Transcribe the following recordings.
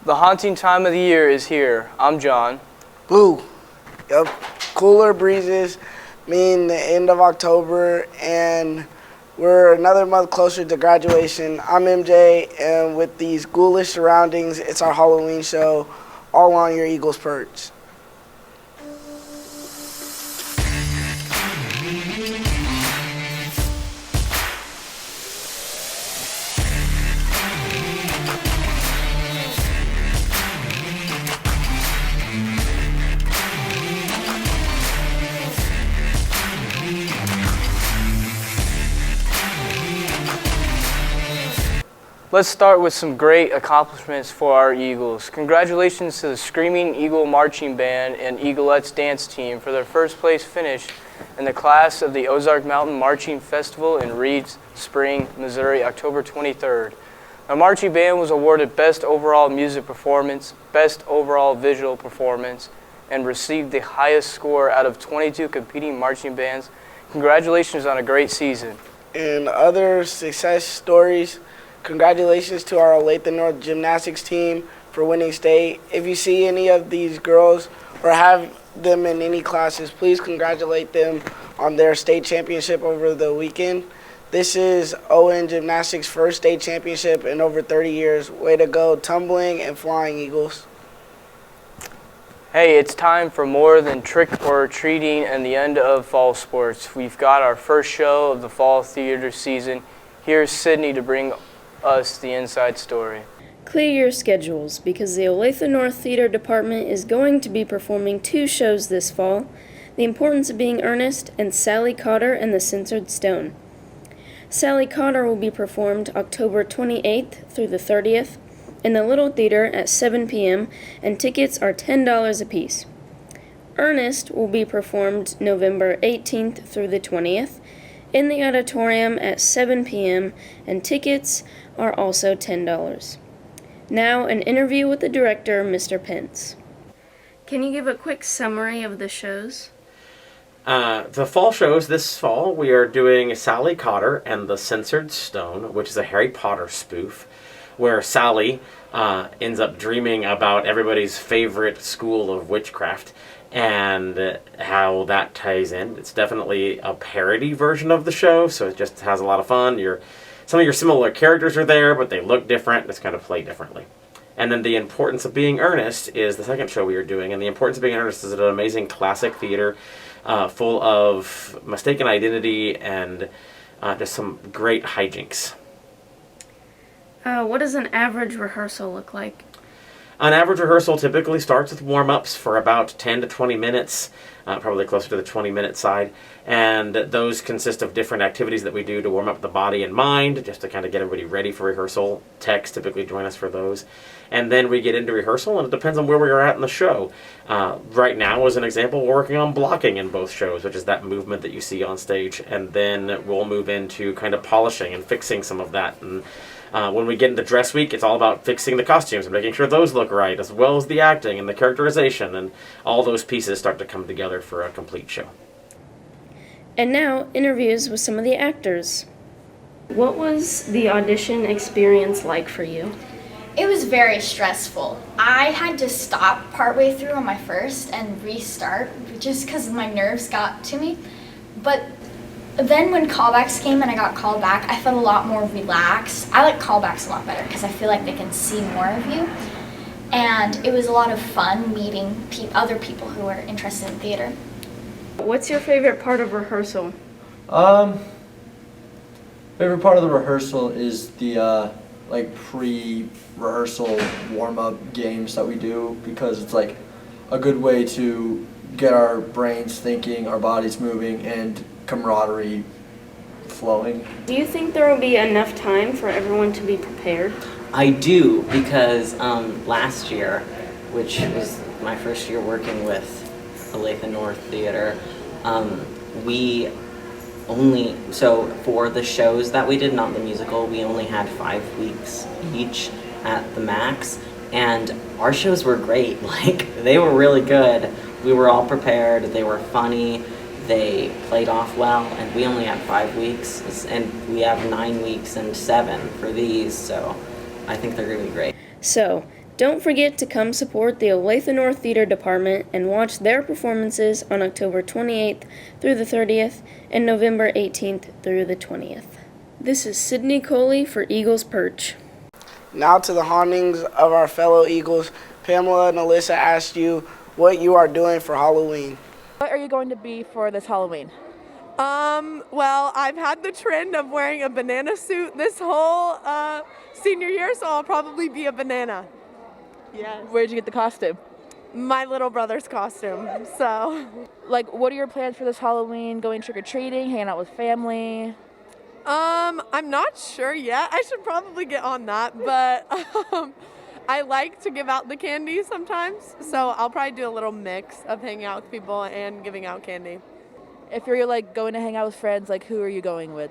The haunting time of the year is here. I'm John. Blue. Yep. Cooler breezes mean the end of October, and we're another month closer to graduation. I'm MJ, and with these ghoulish surroundings, it's our Halloween show, all on your Eagles perch. Let's start with some great accomplishments for our Eagles. Congratulations to the Screaming Eagle Marching Band and Eaglettes dance team for their first place finish in the class of the Ozark Mountain Marching Festival in Reeds Spring, Missouri, October 23rd. The marching band was awarded Best Overall Music Performance, Best Overall Visual Performance, and received the highest score out of 22 competing marching bands. Congratulations on a great season. And other success stories, congratulations to our Olathe North gymnastics team for winning state. If you see any of these girls or have them in any classes, please congratulate them on their state championship over the weekend. This is ON Gymnastics' first state championship in over 30 years. Way to go, tumbling and flying Eagles. Hey, it's time for more than trick or treating and the end of fall sports. We've got our first show of the fall theater season. Here's Sydney to bring us the inside story. Clear your schedules because the Olathe North Theater Department is going to be performing 2 shows this fall, The Importance of Being Earnest and Sally Cotter and the Censored Stone. Sally Cotter will be performed October 28th through the 30th in the Little Theater at 7 p.m. and tickets are $10 apiece. Earnest will be performed November 18th through the 20th in the auditorium at 7 p.m. and tickets are also $10. Now, an interview with the director, Mr. Pence. Can you give a quick summary of the shows? The fall shows this fall, we are doing Sally Cotter and the Censored Stone, which is a Harry Potter spoof, where Sally ends up dreaming about everybody's favorite school of witchcraft and how that ties in. It's definitely a parody version of the show, so it just has a lot of fun. Some of your similar characters are there, but they look different. It's kind of played differently. And then The Importance of Being Earnest is the second show we are doing. And The Importance of Being Earnest is an amazing classic theater full of mistaken identity and just some great hijinks. What does an average rehearsal look like? An average rehearsal typically starts with warm-ups for about 10 to 20 minutes, probably closer to the 20-minute side. And those consist of different activities that we do to warm up the body and mind, just to kind of get everybody ready for rehearsal. Techs typically join us for those. And then we get into rehearsal, and it depends on where we are at in the show. Right now, as an example, we're working on blocking in both shows, which is that movement that you see on stage. And then we'll move into kind of polishing and fixing some of that. And when we get into dress week, it's all about fixing the costumes and making sure those look right, as well as the acting and the characterization, and all those pieces start to come together for a complete show. And now, interviews with some of the actors. What was the audition experience like for you? It was very stressful. I had to stop partway through on my first and restart just because my nerves got to me. But then when callbacks came and I got called back, I felt a lot more relaxed. I like callbacks a lot better because I feel like they can see more of you. And it was a lot of fun meeting other people who are interested in theater. What's your favorite part of rehearsal? Favorite part of the rehearsal is the pre-rehearsal warm-up games that we do, because it's like a good way to get our brains thinking, our bodies moving, and camaraderie flowing. Do you think there will be enough time for everyone to be prepared? I do, because last year, which was my first year working with Olathe North Theater, so for the shows that we did, not the musical, we only had 5 weeks each at the max, and our shows were great. They were really good. We were all prepared, they were funny, they played off well, and we only had 5 weeks, and we have 9 weeks and 7 for these, so I think they're going to be great. So, Don't forget to come support the Olathe North Theater Department and watch their performances on October 28th through the 30th and November 18th through the 20th. This is Sydney Coley for Eagles Perch. Now to the hauntings of our fellow Eagles. Pamela and Alyssa asked you what you are doing for Halloween. What are you going to be for this Halloween? Well, I've had the trend of wearing a banana suit this whole senior year, so I'll probably be a banana. Yes. Where'd you get the costume? My little brother's costume, so. Like, what are your plans for this Halloween? Going trick-or-treating, hanging out with family? I'm not sure yet. I should probably get on that, but I like to give out the candy sometimes, so I'll probably do a little mix of hanging out with people and giving out candy. If you're like going to hang out with friends, like who are you going with?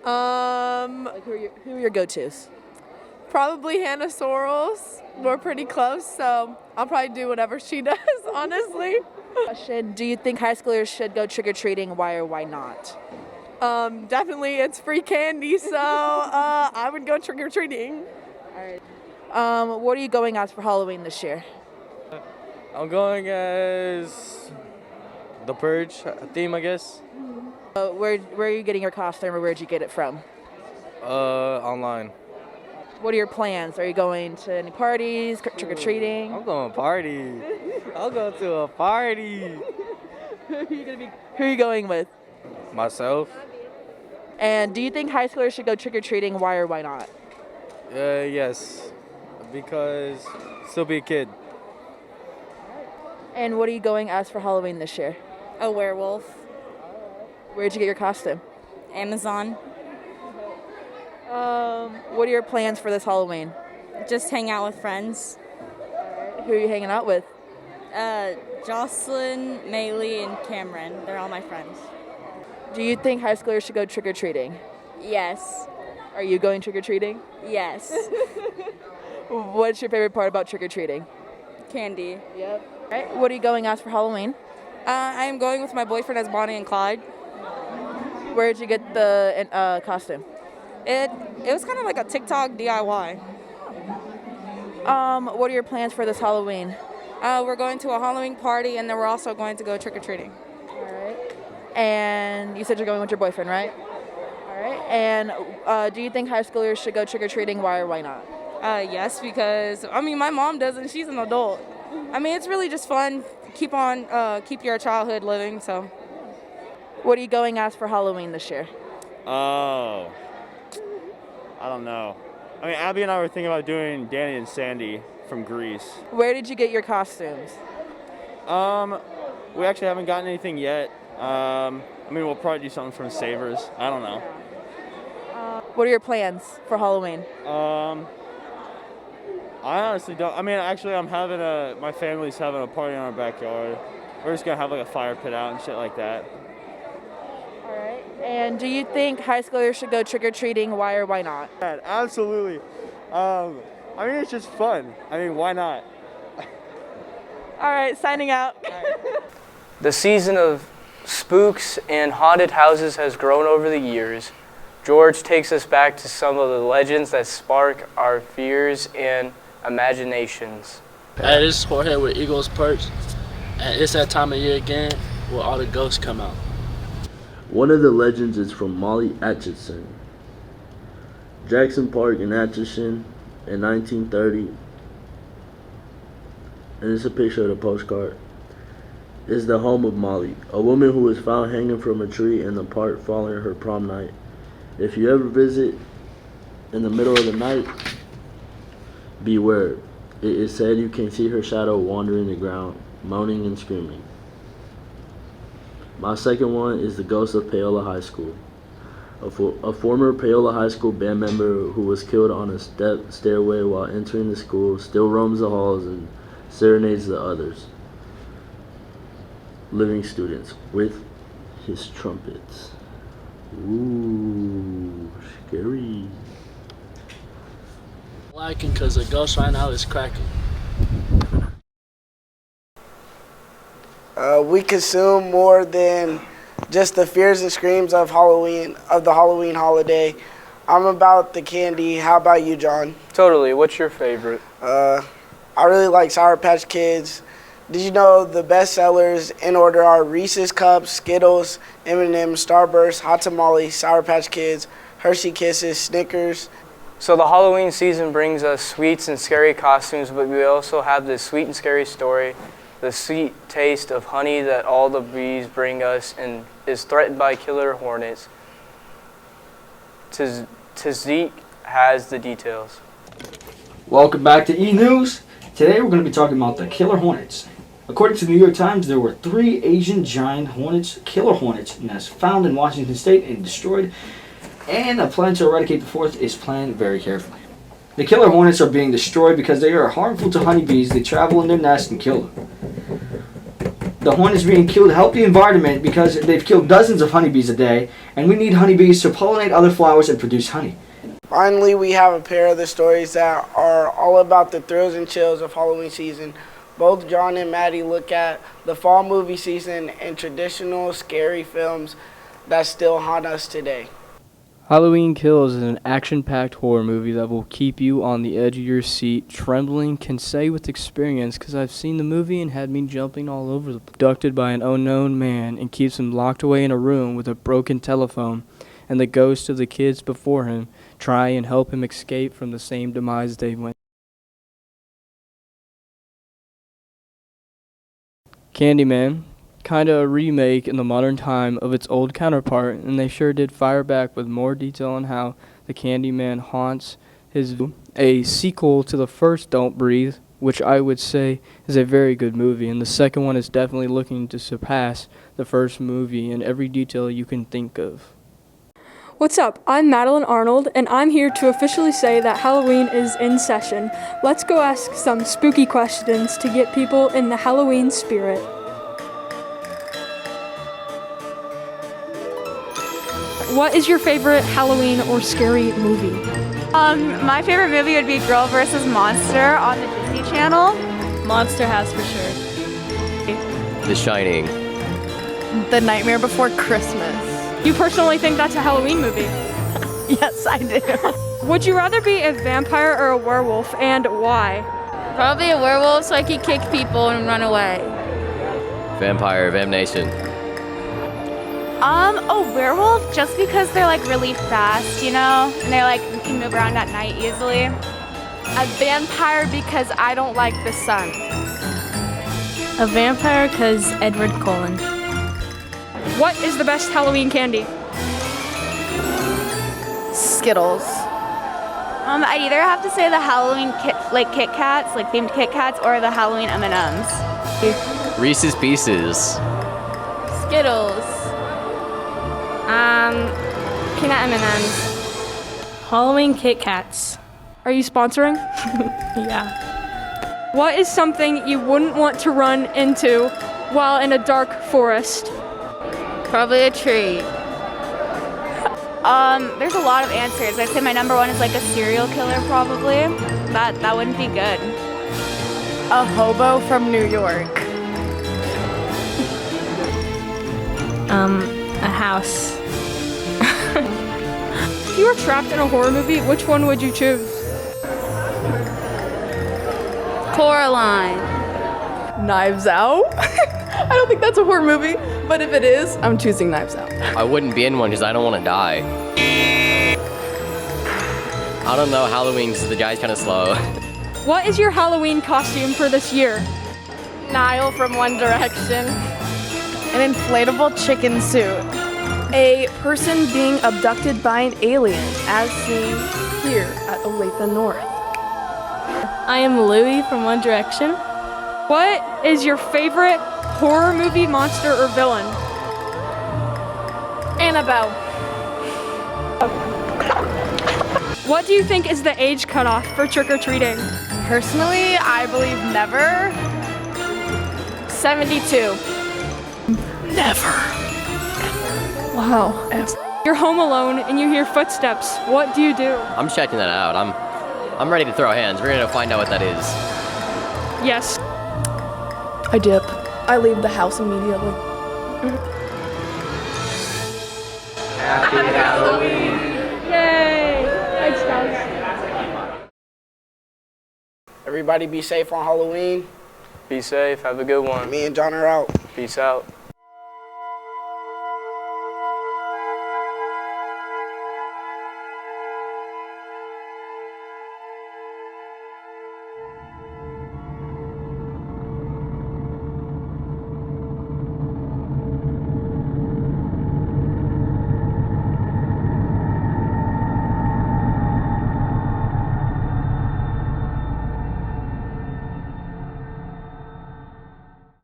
Like who are your go-tos? Probably Hannah Sorrells. We're pretty close, so I'll probably do whatever she does, honestly. Question, do you think high schoolers should go trick-or-treating? Why or why not? Definitely it's free candy, so I would go trick-or-treating. All right. What are you going as for Halloween this year? I'm going as the Purge theme, I guess. Where are you getting your costume, or where'd you get it from? Online. What are your plans? Are you going to any parties, trick-or-treating? I'm going to party. I'll go to a party. Who are you going with? Myself. And do you think high schoolers should go trick-or-treating? Why or why not? Yes, because still be a kid. And what are you going as for Halloween this year? A werewolf. Where'd you get your costume? Amazon. What are your plans for this Halloween? Just hang out with friends. Who are you hanging out with? Jocelyn, Maylee, and Cameron. They're all my friends. Do you think high schoolers should go trick-or-treating? Yes. Are you going trick-or-treating? Yes. What's your favorite part about trick-or-treating? Candy. Yep. All right. What are you going as for Halloween? I am going with my boyfriend as Bonnie and Clyde. Where'd you get the costume? It was kind of like a TikTok DIY. What are your plans for this Halloween? We're going to a Halloween party, and then we're also going to go trick-or-treating. All right. And you said you're going with your boyfriend, right? All right. And do you think high schoolers should go trick-or-treating? Why or why not? Yes, because, my mom doesn't. She's an adult. It's really just fun. Keep your childhood living, so. What are you going as for Halloween this year? Oh, I don't know. Abby and I were thinking about doing Danny and Sandy from Greece. Where did you get your costumes? We actually haven't gotten anything yet. We'll probably do something from Savers. I don't know. What are your plans for Halloween? I honestly don't. I'm having my family's having a party in our backyard. We're just gonna have like a fire pit out and shit like that. All right. And do you think high schoolers should go trick-or-treating? Why or why not? Yeah, absolutely. It's just fun. Why not? All right, signing out. The season of spooks and haunted houses has grown over the years. George takes us back to some of the legends that spark our fears and imaginations. Hey, this is Jorge with Eagles Perch, and it's that time of year again where all the ghosts come out. One of the legends is from Molly Atchison. Jackson Park in Atchison in 1930, and it's a picture of the postcard, is the home of Molly, a woman who was found hanging from a tree in the park following her prom night. If you ever visit in the middle of the night, beware. It is said you can see her shadow wandering the ground, moaning and screaming. My second one is the ghost of Paola High School. A former Paola High School band member who was killed on a stairway while entering the school still roams the halls and serenades the others living students with his trumpets. Ooh, scary. Liking because the ghost right now is cracking. We consume more than just the fears and screams of Halloween, of the Halloween holiday. I'm about the candy. How about you, John? Totally. What's your favorite? I really like Sour Patch Kids. Did you know the best sellers in order are Reese's Cups, Skittles, M&M's, Starburst, Hot Tamales, Sour Patch Kids, Hershey Kisses, Snickers. So the Halloween season brings us sweets and scary costumes, but we also have this sweet and scary story, the sweet taste of honey that all the bees bring us and is threatened by killer hornets. Tzadik has the details. Welcome back to E! News. Today we're going to be talking about the killer hornets. According to the New York Times, there were 3 Asian giant hornets, killer hornets, nests found in Washington State and destroyed, and a plan to eradicate the 4th is planned very carefully. The killer hornets are being destroyed because they are harmful to honeybees. They travel in their nests and kill them. The hornets being killed help the environment because they've killed dozens of honeybees a day, and we need honeybees to pollinate other flowers and produce honey. Finally, we have a pair of the stories that are all about the thrills and chills of Halloween season. Both John and Maddie look at the fall movie season and traditional scary films that still haunt us today. Halloween Kills is an action-packed horror movie that will keep you on the edge of your seat, trembling. Can say with experience because I've seen the movie and had me jumping all over the place. Abducted by an unknown man and keeps him locked away in a room with a broken telephone, and the ghosts of the kids before him try and help him escape from the same demise they went. CANDYMAN, kinda a remake in the modern time of its old counterpart, and they sure did fire back with more detail on how the Candyman haunts his a sequel to the first Don't Breathe, which I would say is a very good movie, and the second one is definitely looking to surpass the first movie in every detail you can think of. What's up? I'm Madeline Arnold, and I'm here to officially say that Halloween is in session. Let's go ask some spooky questions to get people in the Halloween spirit. What is your favorite Halloween or scary movie? My favorite movie would be Girl vs. Monster on the Disney Channel. Monster House for sure. The Shining. The Nightmare Before Christmas. You personally think that's a Halloween movie? Yes, I do. Would you rather be a vampire or a werewolf, and why? Probably a werewolf so I could kick people and run away. Vampire, Vam Nation. A werewolf just because they're like really fast, you know? And they're like, can move around at night easily. A vampire because I don't like the sun. A vampire because Edward Cullen. What is the best Halloween candy? Skittles. I'd either have to say the Halloween Kit Kats, like themed Kit Kats, or the Halloween M&Ms. Reese's Pieces. Skittles. Peanut M&Ms. Halloween Kit Kats. Are you sponsoring? Yeah. What is something you wouldn't want to run into while in a dark forest? Probably a tree. There's a lot of answers. I'd say my number one is like a serial killer probably. That wouldn't be good. A hobo from New York. A house. If you were trapped in a horror movie, which one would you choose? Coraline. Knives Out. I don't think that's a horror movie, but if it is, I'm choosing Knives Out. I wouldn't be in one because I don't want to die. I don't know, Halloween's, the guy's kind of slow. What is your Halloween costume for this year? Niall from One Direction. An inflatable chicken suit. A person being abducted by an alien, as seen here at Olathe North. I am Louie from One Direction. What is your favorite horror movie monster or villain? Annabelle. What do you think is the age cutoff for trick-or-treating? Personally, I believe never. 72. Never. Wow. You're home alone and you hear footsteps. What do you do? I'm checking that out. I'm ready to throw hands. We're gonna find out what that is. Yes. I dip. I leave the house immediately. Happy Halloween! Yay! Everybody be safe on Halloween. Be safe. Have a good one. Me and John are out. Peace out.